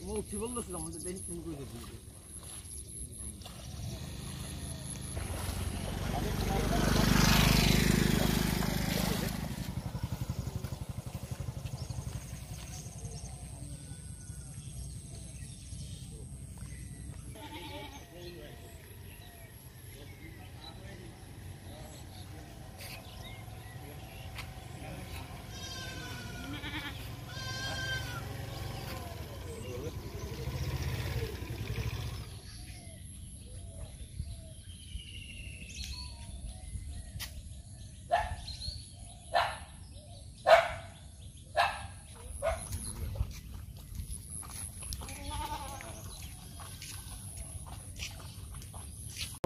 মই উঠিব লৈছিলো মই তেতিয়া ফোন কৰি দিছিলো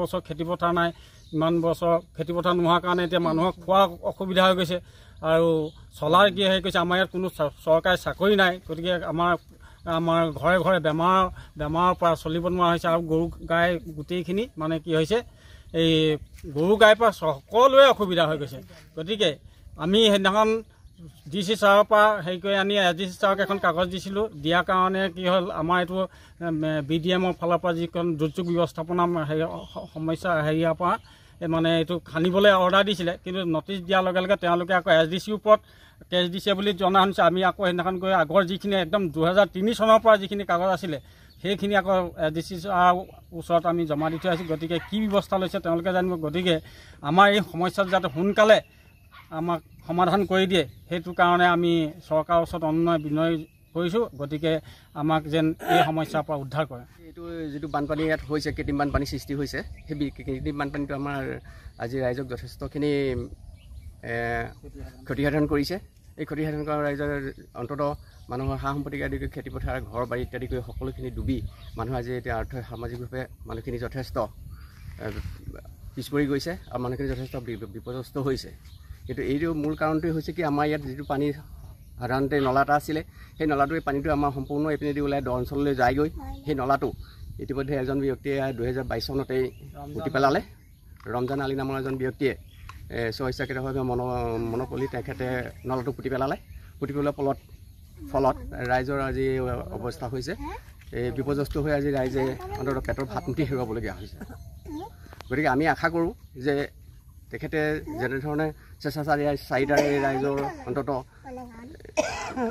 বছৰ খেতি পথাৰ নাই ইমান বছৰ খেতি পথাৰ নোহোৱাৰ কাৰণে এতিয়া মানুহৰ খোৱা অসুবিধা হৈ গৈছে আৰু চলাৰ কি হৈ গৈছে আমাৰ ইয়াত কোনো চৰকাৰী চাকৰি নাই গতিকে আমাৰ ঘৰে ঘৰে বেমাৰৰ পৰা চলিব নোৱাৰা হৈছে আৰু গৰু গাই গোটেইখিনি মানে কি হৈছে এই গৰু গাইৰ পৰা সকলোৱে অসুবিধা হৈ গৈছে গতিকে আমি সেইদিনাখন DC ছাৰৰ পৰা হেৰি কৰি আনি DC ছাৰক এখন কাগজ দিছিলোঁ দিয়াৰ কাৰণে কি হ'ল আমাৰ এইটো BDMৰ ফালৰ পৰা যিখন দুৰ্যোগ ব্যৱস্থাপনা সমস্যা হেৰিয়াৰ পৰা মানে এইটো খান্দিবলৈ অৰ্ডাৰ দিছিলে কিন্তু নটিচ দিয়াৰ লগে লগে তেওঁলোকে আকৌ SDCৰ ওপৰত কেছ দিছে বুলি জনা শুনিছে আমি আকৌ সেইদিনাখন গৈ আগৰ যিখিনি একদম 2003 চনৰ পৰা যিখিনি কাগজ আছিলে সেইখিনি আকৌ DC ছাৰৰ ওচৰত আমি জমা দি থৈ আহিছোঁ গতিকে কি ব্যৱস্থা লৈছে তেওঁলোকে জানিব গতিকে আমাৰ এই সমস্যাটো যাতে সোনকালে আমাক সমাধান কৰি দিয়ে সেইটো কাৰণে আমি চৰকাৰৰ ওচৰত বিনয় কৰিছোঁ গতিকে আমাক যেন এই সমস্যাৰ পৰা উদ্ধাৰ কৰে এইটো যিটো বানপানী ইয়াত হৈছে কৃত্ৰিম বানপানী সৃষ্টি হৈছে সেই কৃত্ৰিম বানপানীটো আমাৰ আজি ৰাইজক যথেষ্টখিনি ক্ষতিসাধন কৰিছে এই ক্ষতিসাধন কৰা ৰাইজৰ অন্ততঃ মানুহৰ সা সম্পত্তি আদি কৰি খেতি পথাৰ ঘৰ বাৰী ইত্যাদি কৰি সকলোখিনি ডুবি মানুহ আজি এতিয়া সামাজিকভাৱে মানুহখিনি যথেষ্ট পিছ পৰি গৈছে আৰু মানুহখিনি যথেষ্ট বিপদগ্ৰস্ত হৈছে কিন্তু এইটো মূল কাৰণটোৱে হৈছে কি আমাৰ ইয়াত যিটো পানী সাধাৰণতে নলা এটা আছিলে সেই নলাটোৱে পানীটো আমাৰ সম্পূৰ্ণ এইপিনেদি ওলাই দ অঞ্চললৈ যায়গৈ সেই নলাটো ইতিমধ্যে এজন ব্যক্তিয়ে 2022 চনতেই পুতি পেলালে ৰমজান আলী নামৰ এজন ব্যক্তিয়ে স্বইচ্ছাকৃতভাৱে মনোপলি তেখেতে নলাটো পুতি পেলালে পুতি পেলোৱাৰ ফলত ৰাইজৰ আজি অৱস্থা হৈছে এই বিপদগ্ৰস্ত হৈ আজি ৰাইজে অন্ততঃ পেটৰ ভাতমুঠি হেৰুৱাবলগীয়া হৈছে গতিকে আমি আশা কৰোঁ যে তেখেতে যেনেধৰণে চাৰিটাৰে ৰাইজৰ অন্ততঃ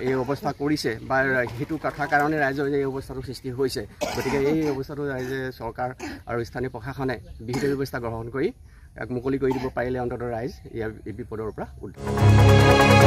এই অৱস্থা কৰিছে বা সেইটো কথাৰ কাৰণে ৰাইজৰ এই অৱস্থাটোৰ সৃষ্টি হৈছে গতিকে এই অৱস্থাটো ৰাইজে চৰকাৰ আৰু স্থানীয় প্ৰশাসনে বিহিত ব্যৱস্থা গ্ৰহণ কৰি মুকলি কৰি দিব পাৰিলে অন্ততঃ ৰাইজ ইয়াৰ বিপদৰ পৰা উদ্ধাৰ